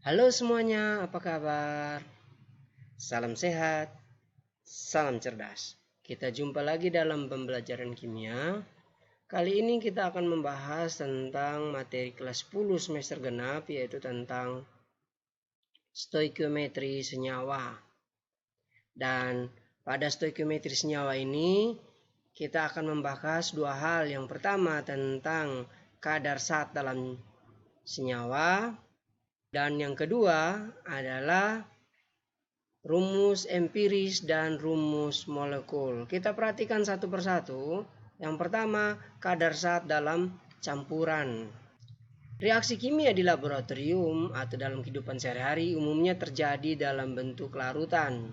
Halo semuanya, apa kabar? Salam sehat, salam cerdas. Kita jumpa lagi dalam pembelajaran kimia. Kali ini kita akan membahas tentang materi kelas 10 semester genap, yaitu tentang stoikiometri senyawa. Dan pada stoikiometri senyawa ini, kita akan membahas dua hal. Yang pertama tentang kadar zat dalam senyawa. Dan yang kedua adalah rumus empiris dan rumus molekul. Kita perhatikan satu persatu. Yang pertama, kadar zat dalam campuran. Reaksi kimia di laboratorium atau dalam kehidupan sehari-hari umumnya terjadi dalam bentuk larutan.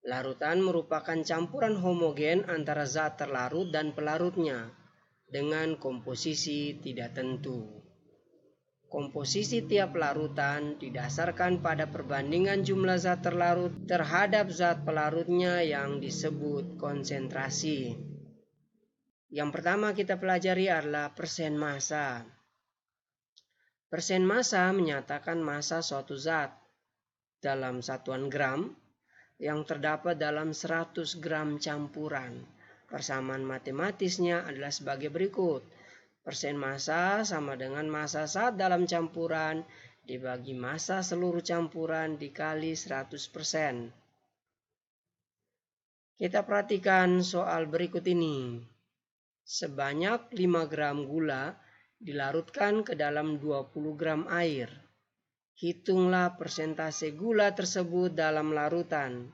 Larutan merupakan campuran homogen antara zat terlarut dan pelarutnya dengan komposisi tidak tentu. Komposisi tiap larutan didasarkan pada perbandingan jumlah zat terlarut terhadap zat pelarutnya yang disebut konsentrasi. Yang pertama kita pelajari adalah persen massa. Persen massa menyatakan massa suatu zat dalam satuan gram yang terdapat dalam 100 gram campuran. Persamaan matematisnya adalah sebagai berikut. Persen massa sama dengan massa zat dalam campuran dibagi massa seluruh campuran dikali 100%. Kita perhatikan soal berikut ini. Sebanyak 5 gram gula dilarutkan ke dalam 20 gram air. Hitunglah persentase gula tersebut dalam larutan.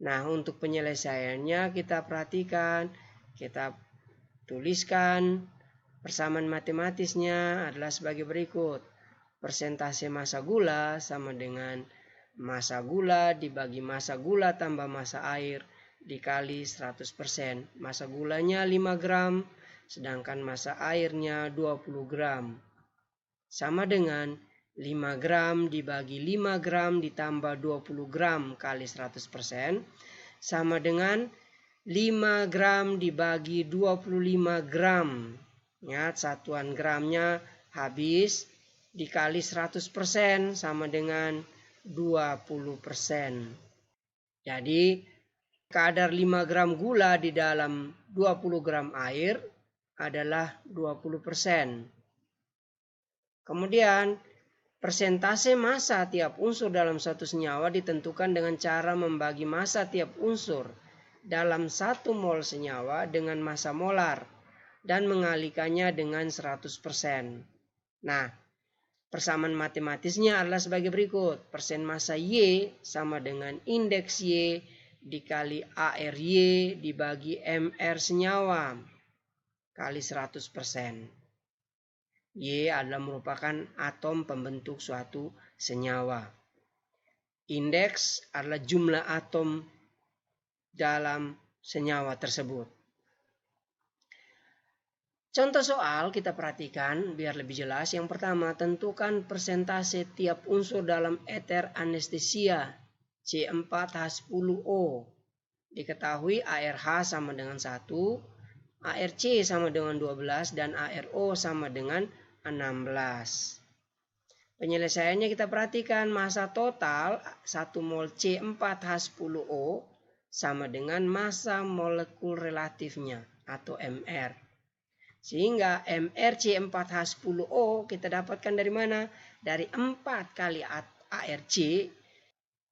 Nah, untuk penyelesaiannya kita perhatikan, kita tuliskan persamaan matematisnya adalah sebagai berikut. Persentase massa gula sama dengan massa gula dibagi massa gula tambah massa air dikali 100%. Massa gulanya 5 gram, sedangkan massa airnya 20 gram. Sama dengan 5 gram dibagi 5 gram ditambah 20 gram kali 100%. Sama dengan 5 gram dibagi 25 gram. Ingat, satuan gramnya habis dikali 100% sama dengan 20%. Jadi kadar 5 gram gula di dalam 20 gram air adalah 20%. Kemudian persentase massa tiap unsur dalam satu senyawa ditentukan dengan cara membagi massa tiap unsur dalam 1 mol senyawa dengan massa molar dan mengalikannya dengan 100%. Nah, persamaan matematisnya adalah sebagai berikut. Persen massa Y sama dengan indeks Y dikali ARY dibagi MR senyawa kali 100%. Y adalah merupakan atom pembentuk suatu senyawa. Indeks adalah jumlah atom dalam senyawa tersebut. Contoh soal kita perhatikan biar lebih jelas. Yang pertama, tentukan persentase tiap unsur dalam eter anestesia C4H10O. Diketahui ARH sama dengan 1, ARC sama dengan 12, dan ARO sama dengan 16. Penyelesaiannya kita perhatikan massa total 1 mol C4H10O sama dengan massa molekul relatifnya atau MR. Sehingga MrC4H10O kita dapatkan dari mana? Dari 4 kali ARC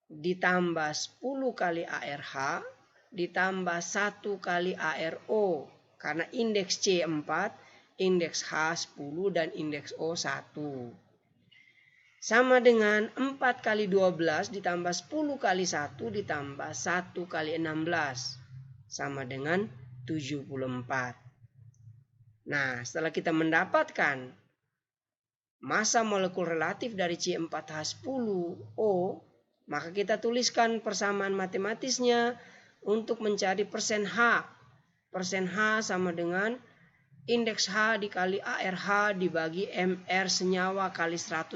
ditambah 10 kali ARH ditambah 1 kali ARO. Karena indeks C4, indeks H10 dan indeks O1. Sama dengan 4 kali 12 ditambah 10 kali 1 ditambah 1 kali 16. Sama dengan 74. Nah, setelah kita mendapatkan massa molekul relatif dari C4H10O, maka kita tuliskan persamaan matematisnya untuk mencari persen H. Persen H sama dengan indeks H dikali ARH dibagi MR senyawa kali 100%.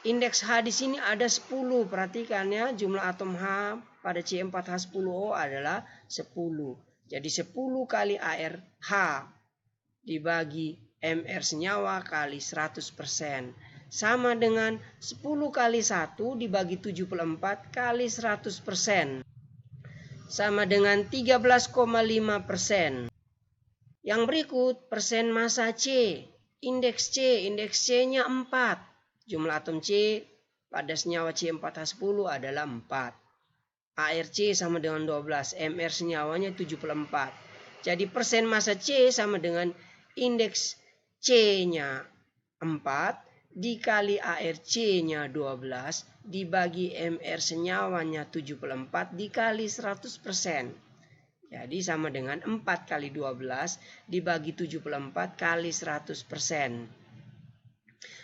Indeks H di sini ada 10. Perhatikan ya, jumlah atom H pada C4H10O adalah 10. Jadi 10 kali ARH dibagi MR senyawa kali 100%. sama dengan 10 kali 1 dibagi 74 kali 100%. Sama dengan 13,5%. Yang berikut persen massa C. Indeks C-nya 4. Jumlah atom C pada senyawa C4H10 adalah 4. ARC sama dengan 12. MR senyawanya 74. Jadi persen massa C sama dengan indeks C-nya 4 dikali ARC-nya 12 dibagi MR senyawanya 74 dikali 100%. Jadi sama dengan 4 kali 12 dibagi 74 kali 100%.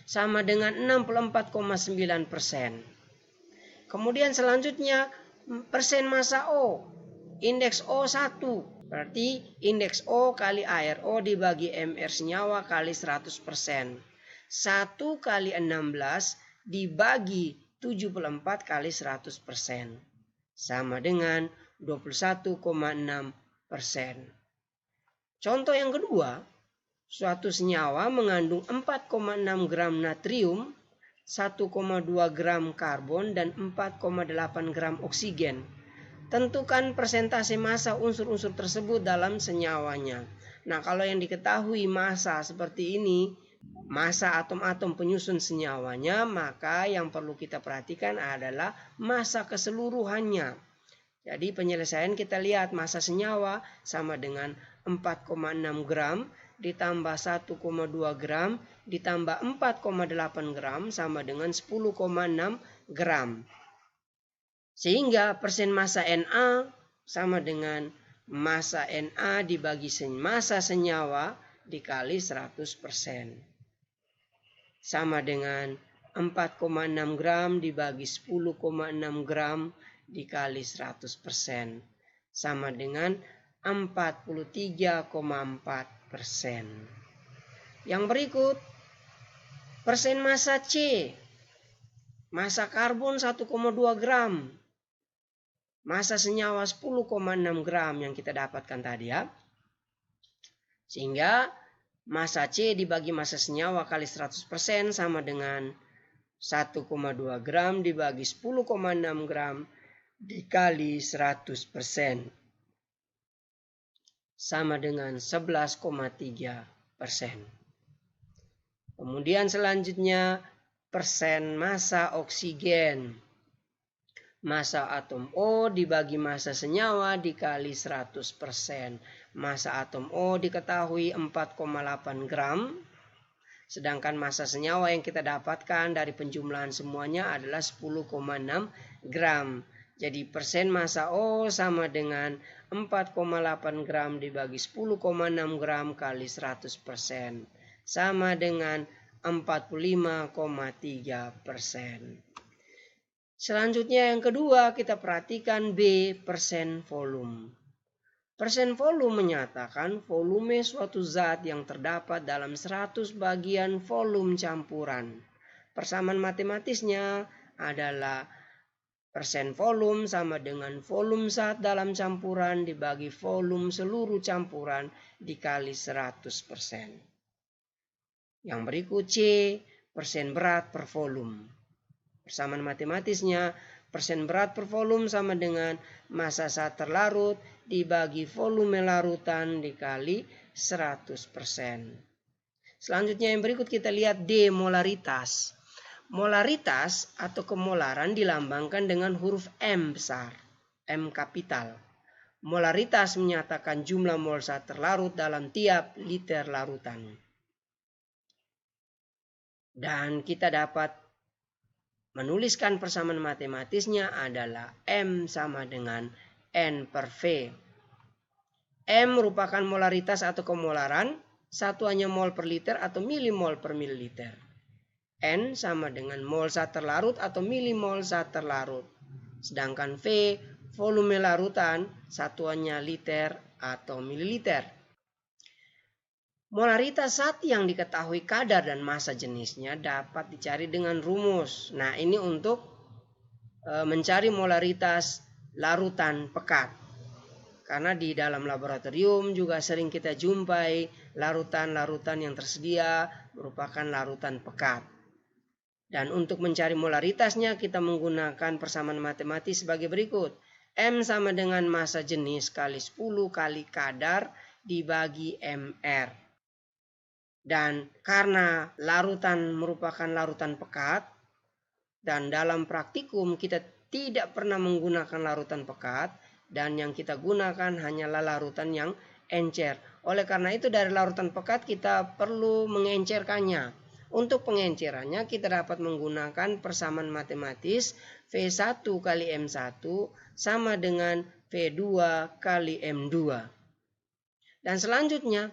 Sama dengan 64,9%. Kemudian selanjutnya persen massa O. Indeks O 1. Berarti indeks O kali ARO dibagi MR senyawa kali 100%. 1 kali 16 dibagi 74 kali 100%. Sama dengan 21,6%. Contoh yang kedua, suatu senyawa mengandung 4,6 gram natrium, 1,2 gram karbon, dan 4,8 gram oksigen. Tentukan persentase massa unsur-unsur tersebut dalam senyawanya. Nah, kalau yang diketahui massa seperti ini, massa atom-atom penyusun senyawanya, maka yang perlu kita perhatikan adalah massa keseluruhannya. Jadi penyelesaian kita lihat massa senyawa sama dengan 4,6 gram ditambah 1,2 gram ditambah 4,8 gram sama dengan 10,6 gram. Sehingga persen massa Na sama dengan massa Na dibagi massa senyawa dikali 100%. Sama dengan 4,6 gram dibagi 10,6 gram dikali 100%. Sama dengan 43,4%. Yang berikut, persen massa C. Massa karbon 1,2 gram. Massa senyawa 10,6 gram yang kita dapatkan tadi ya. Sehingga massa C dibagi massa senyawa kali 100% sama dengan 1,2 gram dibagi 10,6 gram dikali 100%. Sama dengan 11,3%. Kemudian selanjutnya persen massa oksigen. Massa atom O dibagi massa senyawa dikali 100%. Massa atom O diketahui 4,8 gram. Sedangkan massa senyawa yang kita dapatkan dari penjumlahan semuanya adalah 10,6 gram. Jadi persen massa O sama dengan 4,8 gram dibagi 10,6 gram kali 100%. Sama dengan 45,3%. Selanjutnya yang kedua kita perhatikan B, persen volume. Persen volume menyatakan volume suatu zat yang terdapat dalam 100 bagian volume campuran. Persamaan matematisnya adalah persen volume sama dengan volume zat dalam campuran dibagi volume seluruh campuran dikali 100%. Yang berikut C, persen berat per volume. Persamaan matematisnya persen berat per volume sama dengan massa zat terlarut dibagi volume larutan dikali 100%. Selanjutnya yang berikut kita lihat D, molaritas. Molaritas atau kemolaran dilambangkan dengan huruf M besar, M kapital. Molaritas menyatakan jumlah mol zat terlarut dalam tiap liter larutan. Dan kita dapat menuliskan persamaan matematisnya adalah M sama dengan N per V. M merupakan molaritas atau kemolaran, satuannya mol per liter atau milimol per mililiter. N sama dengan mol zat terlarut atau milimol zat terlarut. Sedangkan V, volume larutan, satuannya liter atau mililiter. Molaritas zat yang diketahui kadar dan massa jenisnya dapat dicari dengan rumus. Nah, ini untuk mencari molaritas larutan pekat. Karena di dalam laboratorium juga sering kita jumpai larutan-larutan yang tersedia merupakan larutan pekat. Dan untuk mencari molaritasnya kita menggunakan persamaan matematis sebagai berikut. M sama dengan massa jenis kali 10 kali kadar dibagi MR. Dan karena larutan merupakan larutan pekat, dan dalam praktikum kita tidak pernah menggunakan larutan pekat, dan yang kita gunakan hanyalah larutan yang encer. Oleh karena itu dari larutan pekat kita perlu mengencerkannya. Untuk pengencerannya kita dapat menggunakan persamaan matematis V1 kali M1 sama dengan V2 kali M2. Dan selanjutnya,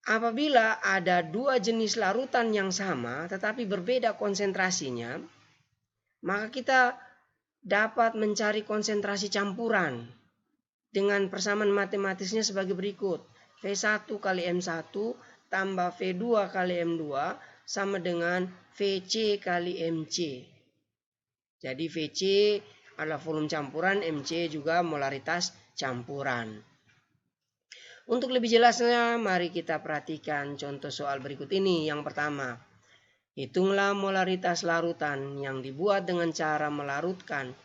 apabila ada dua jenis larutan yang sama tetapi berbeda konsentrasinya, maka kita dapat mencari konsentrasi campuran dengan persamaan matematisnya sebagai berikut. V1 kali M1 tambah V2 kali M2 sama dengan VC kali MC. Jadi VC adalah volume campuran, MC juga molaritas campuran. Untuk lebih jelasnya, mari kita perhatikan contoh soal berikut ini. Yang pertama, hitunglah molaritas larutan yang dibuat dengan cara melarutkan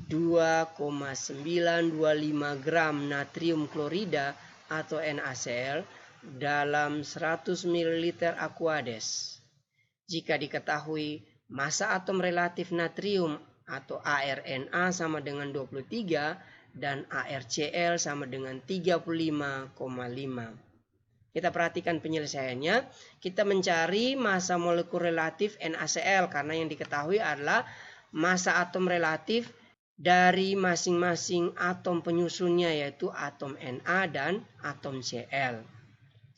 2,925 gram natrium klorida atau NaCl dalam 100 ml Aquades. Jika diketahui massa atom relatif natrium atau ARNA sama dengan 23 dan ARCl sama dengan 35,5. Kita perhatikan penyelesaiannya. Kita mencari massa molekul relatif NaCl karena yang diketahui adalah massa atom relatif dari masing-masing atom penyusunnya, yaitu atom Na dan atom Cl.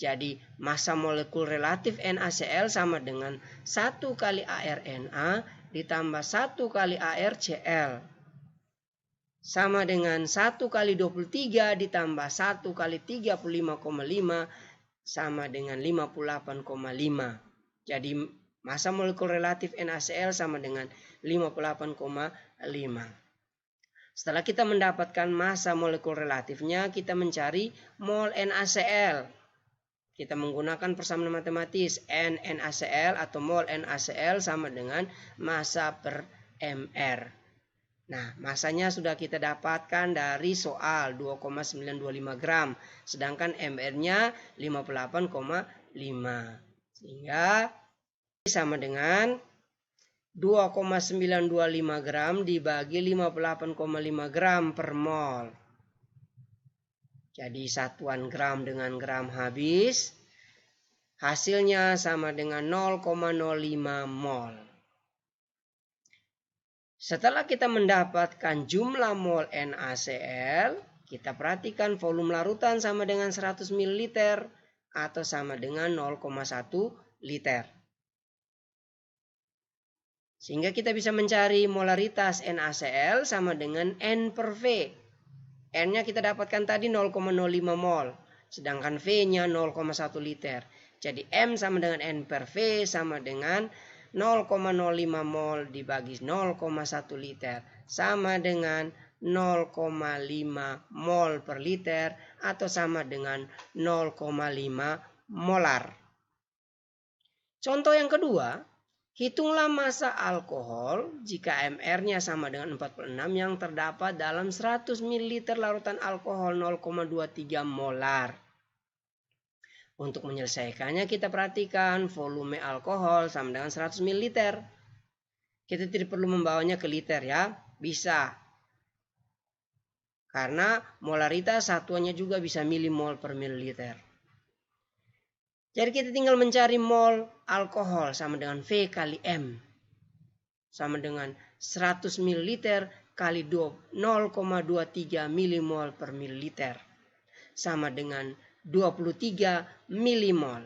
Jadi massa molekul relatif NaCl sama dengan 1 kali ARNA ditambah 1 kali ARCl. Sama dengan 1 kali 23 ditambah 1 kali 35,5 sama dengan 58,5. Jadi massa molekul relatif NaCl sama dengan 58,5. Setelah kita mendapatkan massa molekul relatifnya, kita mencari mol NaCl. Kita menggunakan persamaan matematis N NaCl atau mol NaCl sama dengan massa per MR. Nah, masanya sudah kita dapatkan dari soal 2,925 gram. Sedangkan MR-nya 58,5. Sehingga sama dengan 2,925 gram dibagi 58,5 gram per mol. Jadi satuan gram dengan gram habis. Hasilnya sama dengan 0,05 mol. Setelah kita mendapatkan jumlah mol NaCl, kita perhatikan volume larutan sama dengan 100 ml atau sama dengan 0,1 liter. Sehingga kita bisa mencari molaritas NaCl sama dengan N per V. N-nya kita dapatkan tadi 0,05 mol, sedangkan V-nya 0,1 liter. Jadi M sama dengan N per V sama dengan 0,05 mol dibagi 0,1 liter sama dengan 0,5 mol per liter atau sama dengan 0,5 molar. Contoh yang kedua, hitunglah massa alkohol jika MR-nya sama dengan 46 yang terdapat dalam 100 ml larutan alkohol 0,23 molar. Untuk menyelesaikannya kita perhatikan volume alkohol sama dengan 100 ml. Kita tidak perlu membawanya ke liter ya, bisa. Karena molaritas satuannya juga bisa milimol per mililiter. Jadi kita tinggal mencari mol alkohol sama dengan V kali M. Sama dengan 100 ml kali 0,23 milimol per mililiter. Sama dengan 23 milimol.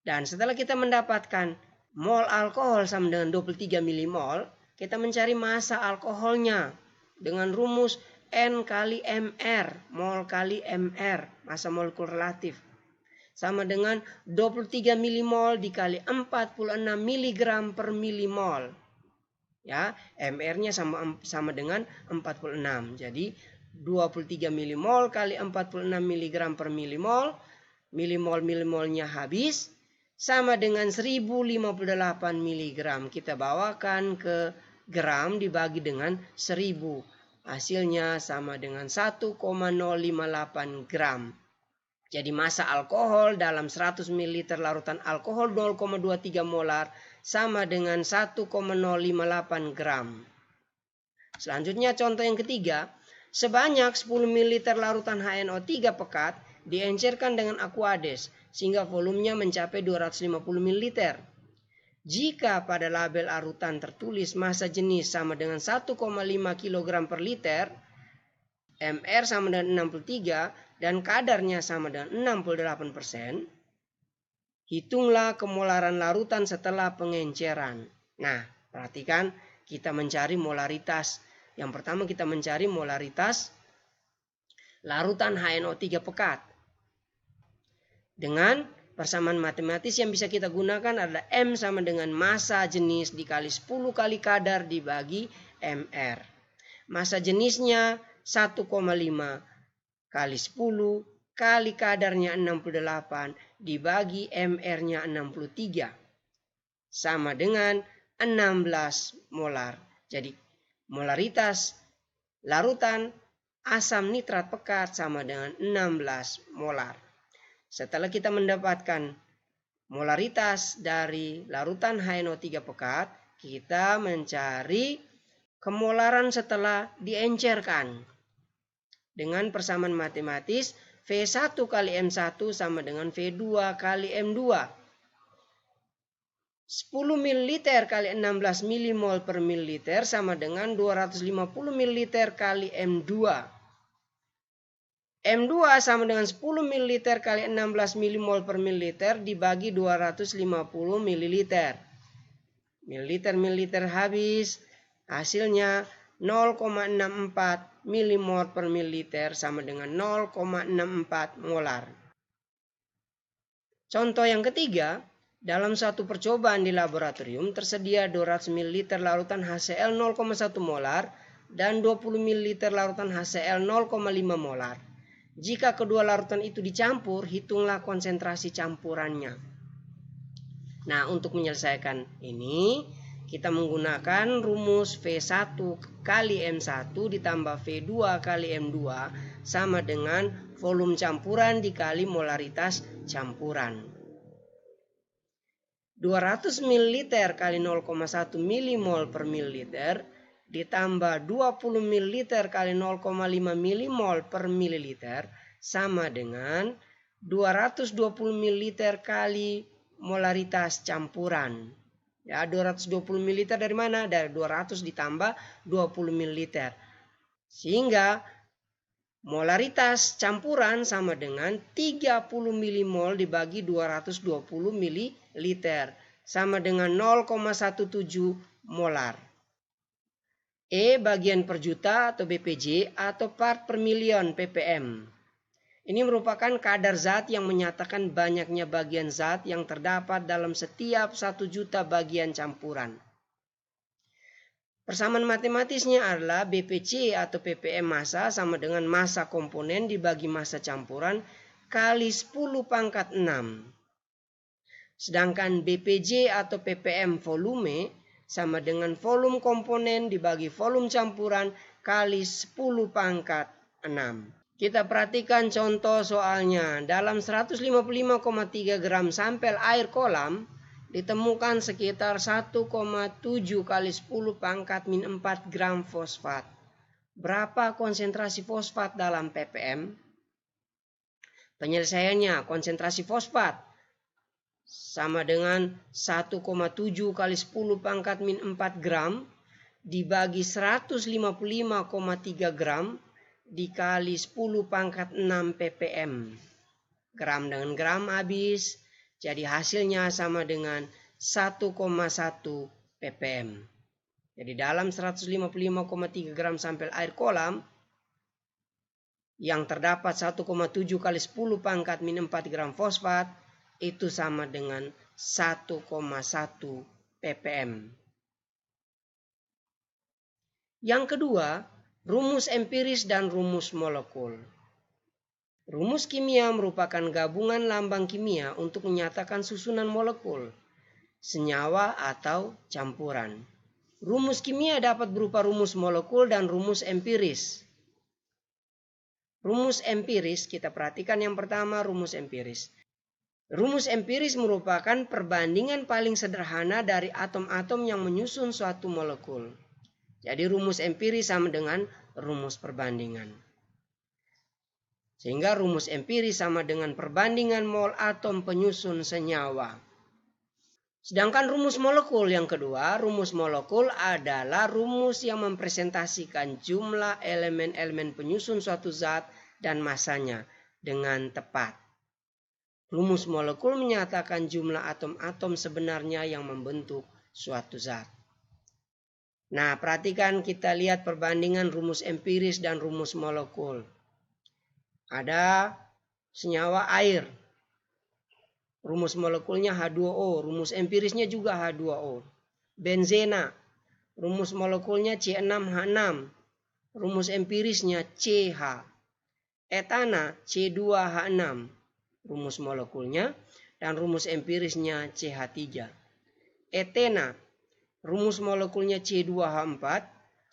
Dan setelah kita mendapatkan mol alkohol sama dengan 23 milimol, kita mencari massa alkoholnya dengan rumus N kali MR, mol kali MR, massa molekul relatif. Sama dengan 23 milimol dikali 46 mg per milimol. Ya, MR-nya sama dengan 46. Jadi 23 milimol kali 46 mg per milimol. Milimol-milimolnya habis. sama dengan 1058 mg. Kita bawakan ke gram dibagi dengan 1000. Hasilnya sama dengan 1,058 gram. Jadi massa alkohol dalam 100 ml larutan alkohol 0,23 molar sama dengan 1,058 gram. Selanjutnya contoh yang ketiga, sebanyak 10 ml larutan HNO3 pekat diencerkan dengan Aquades sehingga volumenya mencapai 250 ml. Jika pada label larutan tertulis massa jenis sama dengan 1,5 kg per liter, MR sama dengan 63 dan kadarnya sama dengan 68%, hitunglah kemolaran larutan setelah pengenceran. Nah, perhatikan kita mencari molaritas. Yang pertama kita mencari molaritas larutan HNO3 pekat. Dengan persamaan matematis yang bisa kita gunakan adalah M sama dengan massa jenis dikali 10 kali kadar dibagi MR. Massa jenisnya 1,5 kali 10 kali kadarnya 68 dibagi MR-nya 63. Sama dengan 16 molar. Jadi molaritas larutan asam nitrat pekat sama dengan 16 molar. Setelah kita mendapatkan molaritas dari larutan HNO3 pekat, kita mencari kemolaran setelah diencerkan. Dengan persamaan matematis, V1 kali M1 sama dengan V2 kali M2. 10 ml kali 16 mmol per mililiter sama dengan 250 ml kali M2. M2 sama dengan 10 ml kali 16 mmol per mililiter dibagi 250 ml. Mililiter habis, hasilnya 0,64 mmol per mililiter sama dengan 0,64 molar. Contoh yang ketiga, dalam satu percobaan di laboratorium tersedia 200 ml larutan HCl 0,1 molar dan 20 ml larutan HCl 0,5 molar. Jika kedua larutan itu dicampur, hitunglah konsentrasi campurannya. Nah, untuk menyelesaikan ini, kita menggunakan rumus V1 kali M1 ditambah V2 kali M2 sama dengan volume campuran dikali molaritas campuran. 200 ml kali 0,1 mmol per mililiter ditambah 20 ml kali 0,5 mmol per mililiter sama dengan 220 ml kali molaritas campuran. Ya, 220 ml dari mana? Dari 200 ditambah 20 ml. Sehingga molaritas campuran sama dengan 30 mmol dibagi 220 ml sama dengan 0,17 molar. E bagian per juta atau BPJ atau part per million ppm. Ini merupakan kadar zat yang menyatakan banyaknya bagian zat yang terdapat dalam setiap 1 juta bagian campuran. Persamaan matematisnya adalah BPC atau ppm massa sama dengan massa komponen dibagi massa campuran kali 10 pangkat 6. Sedangkan BPJ atau ppm volume sama dengan volume komponen dibagi volume campuran kali 10 pangkat 6. Kita perhatikan contoh soalnya. Dalam 155,3 gram sampel air kolam ditemukan sekitar 1,7 kali 10 pangkat min 4 gram fosfat. Berapa konsentrasi fosfat dalam ppm? Penyelesaiannya, konsentrasi fosfat sama dengan 1,7 kali 10 pangkat min 4 gram dibagi 155,3 gram dikali 10 pangkat 6 ppm. Gram dengan gram habis, jadi hasilnya sama dengan 1,1 ppm. Jadi dalam 155,3 gram sampel air kolam yang terdapat 1,7 kali 10 pangkat min 4 gram fosfat itu sama dengan 1,1 ppm. Yang kedua, rumus empiris dan rumus molekul. Rumus kimia merupakan gabungan lambang kimia untuk menyatakan susunan molekul, senyawa atau campuran. Rumus kimia dapat berupa rumus molekul dan rumus empiris. Rumus empiris, kita perhatikan yang pertama rumus empiris. Rumus empiris merupakan perbandingan paling sederhana dari atom-atom yang menyusun suatu molekul. Jadi rumus empiris sama dengan rumus perbandingan. Sehingga rumus empiris sama dengan perbandingan mol atom penyusun senyawa. Sedangkan rumus molekul yang kedua, rumus molekul adalah rumus yang mempresentasikan jumlah elemen-elemen penyusun suatu zat dan masanya dengan tepat. Rumus molekul menyatakan jumlah atom-atom sebenarnya yang membentuk suatu zat. Nah, perhatikan kita lihat perbandingan rumus empiris dan rumus molekul. Ada senyawa air. Rumus molekulnya H2O, rumus empirisnya juga H2O. Benzena, rumus molekulnya C6H6, rumus empirisnya CH. Etana, C2H6, rumus molekulnya, dan rumus empirisnya CH3. Etena, rumus molekulnya C2H4,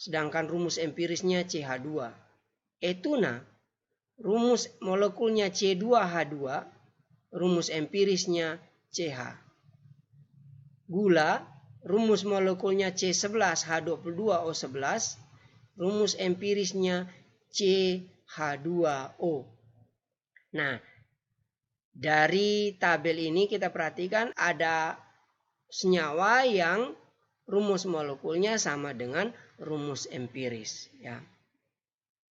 sedangkan rumus empirisnya CH2. Etuna, rumus molekulnya C2H2, rumus empirisnya CH. Gula, rumus molekulnya C11H22O11, rumus empirisnya CH2O. Nah, dari tabel ini kita perhatikan ada senyawa yang rumus molekulnya sama dengan rumus empiris, ya.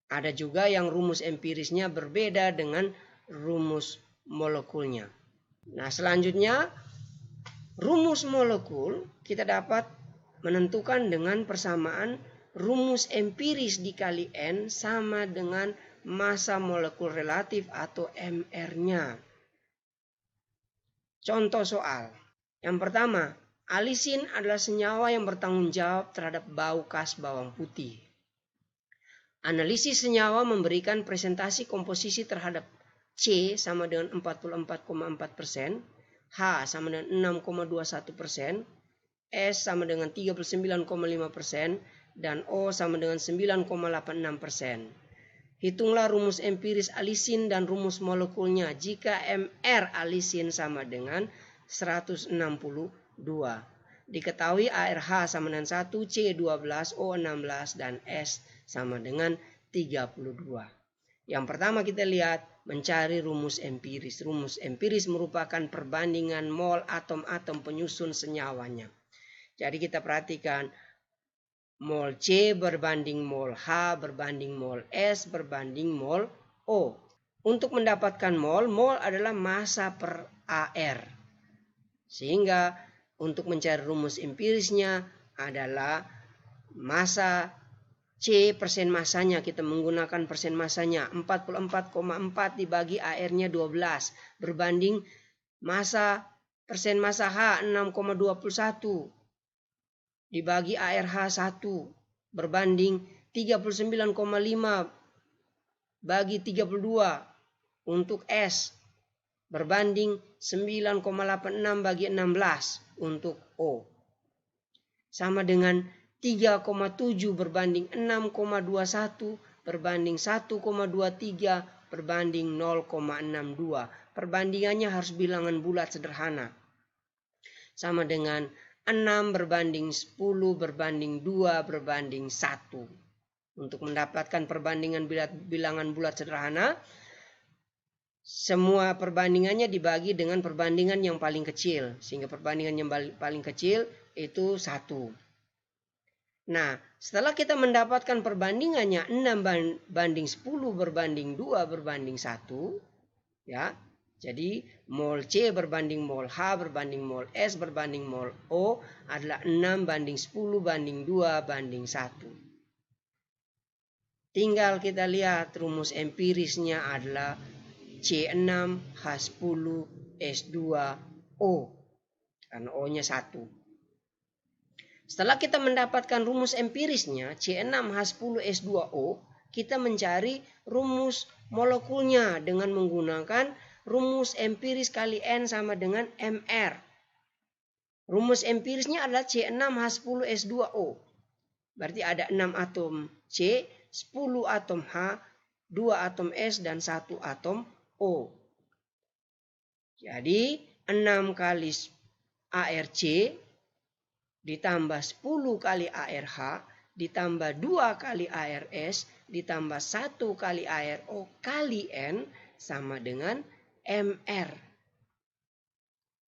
Ada juga yang rumus empirisnya berbeda dengan rumus molekulnya. Nah, selanjutnya rumus molekul kita dapat menentukan dengan persamaan rumus empiris dikali N sama dengan massa molekul relatif atau MR-nya. Contoh soal. Yang pertama, alisin adalah senyawa yang bertanggung jawab terhadap bau khas bawang putih. Analisis senyawa memberikan presentasi komposisi terhadap C sama dengan 44,4%, H sama dengan 6,21%, S sama dengan 39,5%, dan O sama dengan 9,86%. Hitunglah rumus empiris alisin dan rumus molekulnya jika MR alisin sama dengan 162. Diketahui ARH sama dengan 1, C12, O16, dan S sama dengan 32. Yang pertama kita lihat mencari rumus empiris. Rumus empiris merupakan perbandingan mol atom-atom penyusun senyawanya. Jadi kita perhatikan mol C berbanding mol H berbanding mol S berbanding mol O. Untuk mendapatkan mol adalah massa per AR. Sehingga untuk mencari rumus empirisnya adalah massa C persen masanya, kita menggunakan persen masanya 44,4 dibagi AR-nya 12 berbanding massa persen massa H 6,21 dibagi ARH 1 berbanding 39,5 bagi 32 untuk S berbanding 9,86 bagi 16 untuk O. Sama dengan 3,7 berbanding 6,21 berbanding 1,23 berbanding 0,62. Perbandingannya harus bilangan bulat sederhana. Sama dengan 6 berbanding 10 berbanding 2 berbanding 1. Untuk mendapatkan perbandingan bilangan bulat sederhana, semua perbandingannya dibagi dengan perbandingan yang paling kecil. Sehingga perbandingan yang paling kecil itu 1. Nah, setelah kita mendapatkan perbandingannya 6 banding 10 berbanding 2 berbanding 1. Ya, jadi mol C berbanding mol H berbanding mol S berbanding mol O adalah 6 banding 10 banding 2 banding 1. Tinggal kita lihat rumus empirisnya adalah C6H10S2O. Karena O-nya 1. Setelah kita mendapatkan rumus empirisnya C6H10S2O, kita mencari rumus molekulnya dengan menggunakan rumus empiris kali N sama dengan MR. Rumus empirisnya adalah C6H10S2O. Berarti ada 6 atom C, 10 atom H, 2 atom S, dan 1 atom O. Jadi 6 kali ARC ditambah 10 kali ARH ditambah 2 kali ARS ditambah 1 kali ARO kali N sama dengan MR.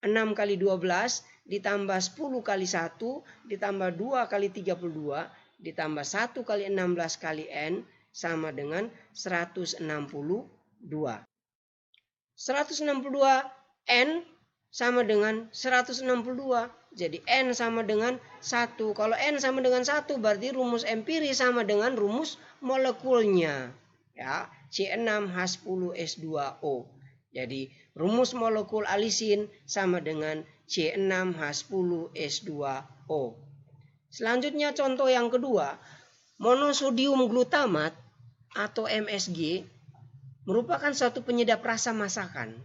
6 kali 12 ditambah 10 kali 1 ditambah 2 kali 32 ditambah 1 kali 16 kali N sama dengan 162. 162 N sama dengan 162. Jadi N sama dengan 1. Kalau N sama dengan 1 berarti rumus empiris sama dengan rumus molekulnya. Ya, C6H10S2O. Jadi rumus molekul alisin sama dengan C6H10S2O. Selanjutnya contoh yang kedua, monosodium glutamat atau MSG merupakan suatu penyedap rasa masakan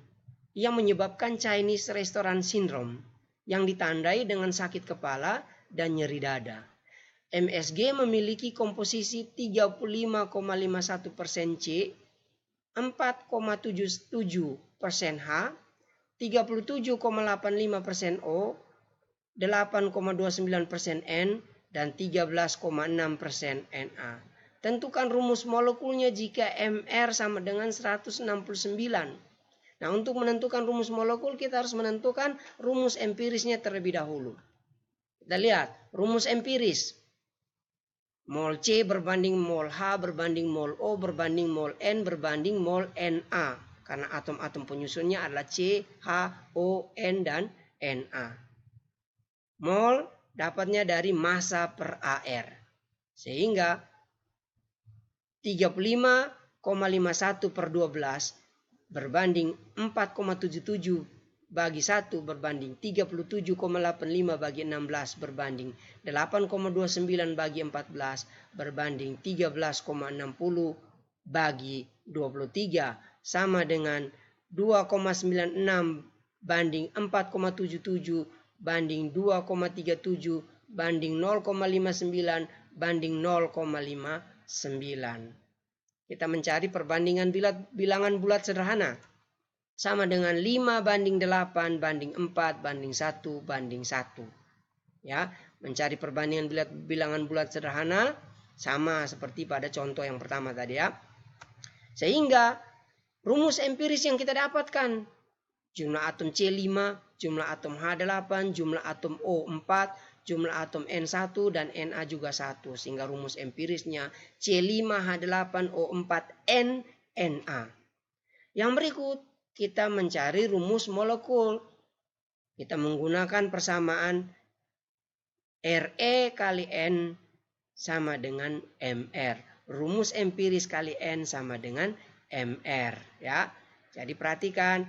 yang menyebabkan Chinese Restaurant Syndrome yang ditandai dengan sakit kepala dan nyeri dada. MSG memiliki komposisi 35,51% C, 4,77% H, 37,85% O, 8,29% N, dan 13,6% Na. Tentukan rumus molekulnya jika MR sama dengan 169. Nah, untuk menentukan rumus molekul kita harus menentukan rumus empirisnya terlebih dahulu. Kita lihat rumus empiris. Mol C berbanding mol H berbanding mol O berbanding mol N berbanding mol Na. Karena atom-atom penyusunnya adalah C, H, O, N, dan Na. Mol dapatnya dari massa per AR. Sehingga 35,51 per 12 berbanding 4,77 bagi 1 berbanding 37,85 bagi 16 berbanding 8,29 bagi 14 berbanding 13,60 bagi 23 sama dengan 2,96 banding 4,77 banding 2,37 banding 0,59 banding 0,59. Kita mencari perbandingan bilangan bulat sederhana. Sama dengan 5 banding 8 banding 4 banding 1 banding 1. Ya, mencari perbandingan bilangan bulat sederhana sama seperti pada contoh yang pertama tadi ya. Sehingga rumus empiris yang kita dapatkan, jumlah atom C5, jumlah atom H8, jumlah atom O4, jumlah atom N1 dan Na juga 1. Sehingga rumus empirisnya C5H8O4N Na. Yang berikut kita mencari rumus molekul. Kita menggunakan persamaan Re kali N sama dengan Mr. Rumus empiris kali N sama dengan Mr. Ya. Jadi perhatikan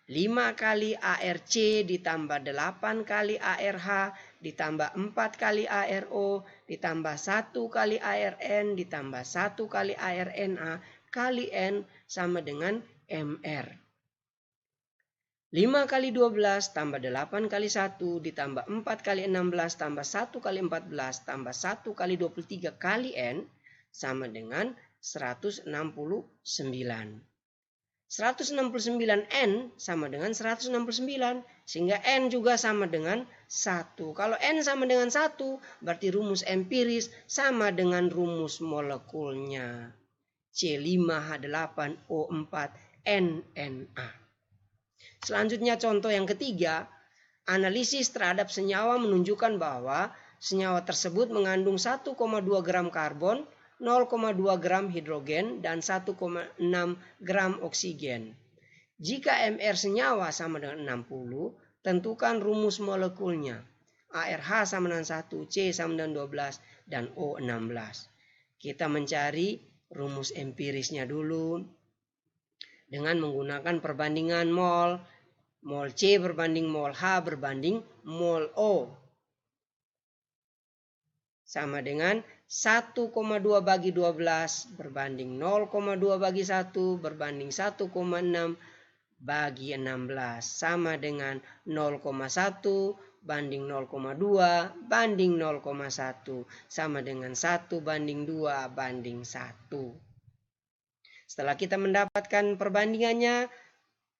5 kali ARC ditambah 8 kali ARH ditambah 4 kali ARO ditambah 1 kali ARN ditambah 1 kali ARNA kali N sama dengan Mr. 5 kali 12 tambah 8 kali 1 ditambah 4 kali 16 tambah 1 kali 14 tambah 1 kali 23 kali N sama dengan 169. 169N sama dengan 169. Sehingga N juga sama dengan 1. Kalau N sama dengan 1 berarti rumus empiris sama dengan rumus molekulnya. C5H8O4NNA. Selanjutnya contoh yang ketiga, analisis terhadap senyawa menunjukkan bahwa senyawa tersebut mengandung 1,2 gram karbon, 0,2 gram hidrogen, dan 1,6 gram oksigen. Jika MR senyawa sama dengan 60, tentukan rumus molekulnya. ARH sama dengan 1, C sama dengan 12, dan O 16. Kita mencari rumus empirisnya dulu dengan menggunakan perbandingan mol. Mol C berbanding mol H berbanding mol O. sama dengan 1,2 bagi 12 berbanding 0,2 bagi 1 berbanding 1,6 bagi 16 sama dengan 0,1 banding 0,2 banding 0,1 sama dengan 1 banding 2 banding 1. Setelah kita mendapatkan perbandingannya,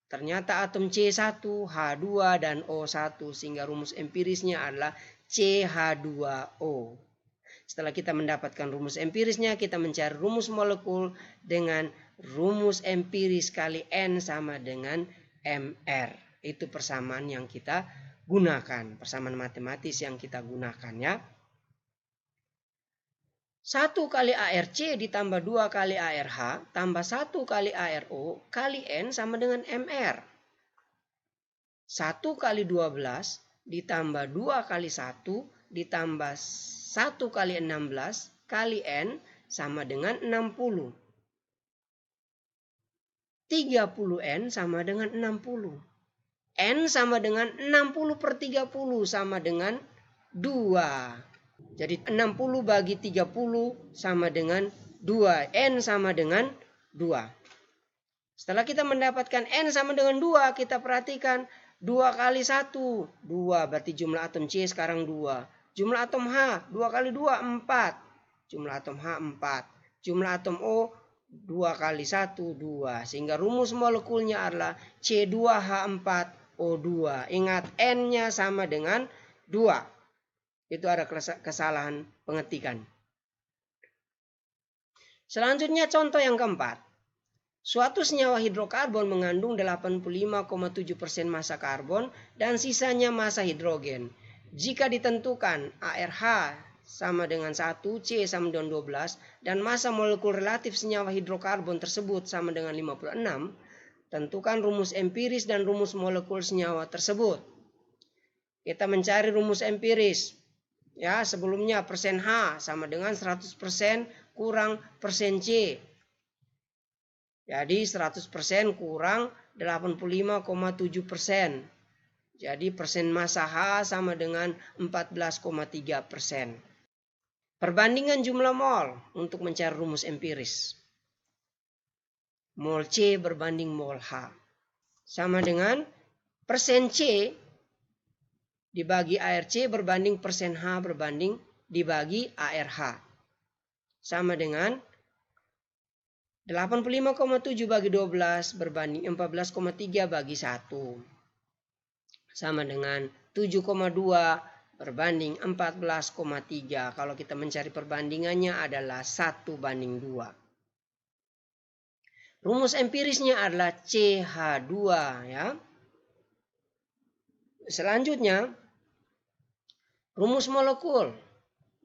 ternyata atom C1, H2, dan O1 sehingga rumus empirisnya adalah CH2O. Setelah kita mendapatkan rumus empirisnya, kita mencari rumus molekul dengan rumus empiris kali N sama dengan MR. Itu persamaan yang kita gunakan, persamaan matematis yang kita gunakan ya. 1 kali ARC ditambah 2 kali ARH tambah 1 kali ARO kali N sama dengan MR. 1 kali 12 ditambah 2 kali 1 ditambah 1 kali 16 kali N sama dengan 60. 30N sama dengan 60. N sama dengan 60 per 30 sama dengan 2. Jadi 60 bagi 30 sama dengan 2. N sama dengan 2. Setelah kita mendapatkan N sama dengan 2, kita perhatikan 2 kali 1. 2 berarti jumlah atom C sekarang 2. Jumlah atom H, 2 kali 2, 4. Jumlah atom H, 4. Jumlah atom O, 2 kali 1, 2. Sehingga rumus molekulnya adalah C2H4O2. Ingat, N-nya sama dengan 2. Itu ada kesalahan pengetikan. Selanjutnya contoh yang keempat. Suatu senyawa hidrokarbon mengandung 85,7% massa karbon dan sisanya massa hidrogen. Jika ditentukan ARH sama dengan 1, C sama dengan 12, dan massa molekul relatif senyawa hidrokarbon tersebut sama dengan 56, tentukan rumus empiris dan rumus molekul senyawa tersebut. Kita mencari rumus empiris. Ya, sebelumnya persen H sama dengan 100% kurang persen C. Jadi 100% kurang 85,7%. Jadi persen massa H sama dengan 14,3%. Perbandingan jumlah mol untuk mencari rumus empiris. Mol C berbanding mol H. Sama dengan persen C dibagi ARC berbanding persen H berbanding dibagi ARH. Sama dengan 85,7 bagi 12 berbanding 14,3 bagi 1. Sama dengan 7,2 berbanding 14,3. Kalau kita mencari perbandingannya adalah 1 banding 2. Rumus empirisnya adalah CH2 ya. Selanjutnya rumus molekul.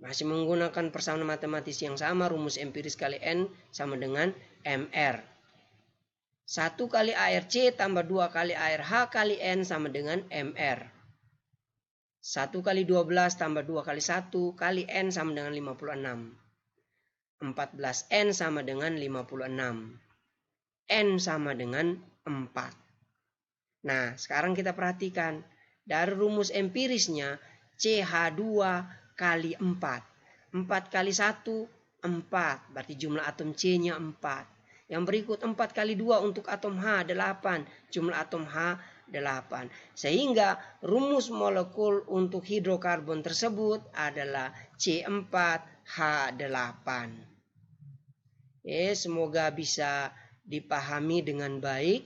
Masih menggunakan persamaan matematis yang sama, rumus empiris kali N sama dengan MR. 1 kali ARC tambah 2 kali ARH kali N sama dengan MR. 1 kali 12 tambah 2 kali 1 kali N sama dengan 56. 14N sama dengan 56. N sama dengan 4. Nah, sekarang kita perhatikan. Dari rumus empirisnya, CH2 kali 4. 4 kali 1, 4. Berarti jumlah atom C-nya 4. Yang berikut 4 kali 2 untuk atom H, 8. Jumlah atom H, 8. Sehingga rumus molekul untuk hidrokarbon tersebut adalah C4H8. Semoga bisa dipahami dengan baik.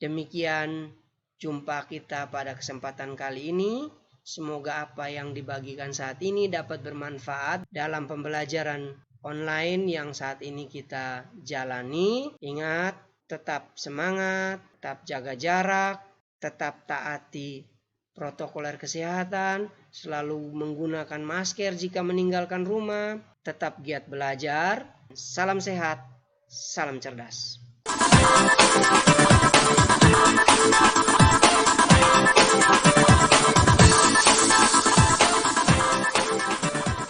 Demikian jumpa kita pada kesempatan kali ini. Semoga apa yang dibagikan saat ini dapat bermanfaat dalam pembelajaran online yang saat ini kita jalani. Ingat, tetap semangat, tetap jaga jarak, tetap taati protokoler kesehatan, selalu menggunakan masker jika meninggalkan rumah, tetap giat belajar. Salam sehat, salam cerdas.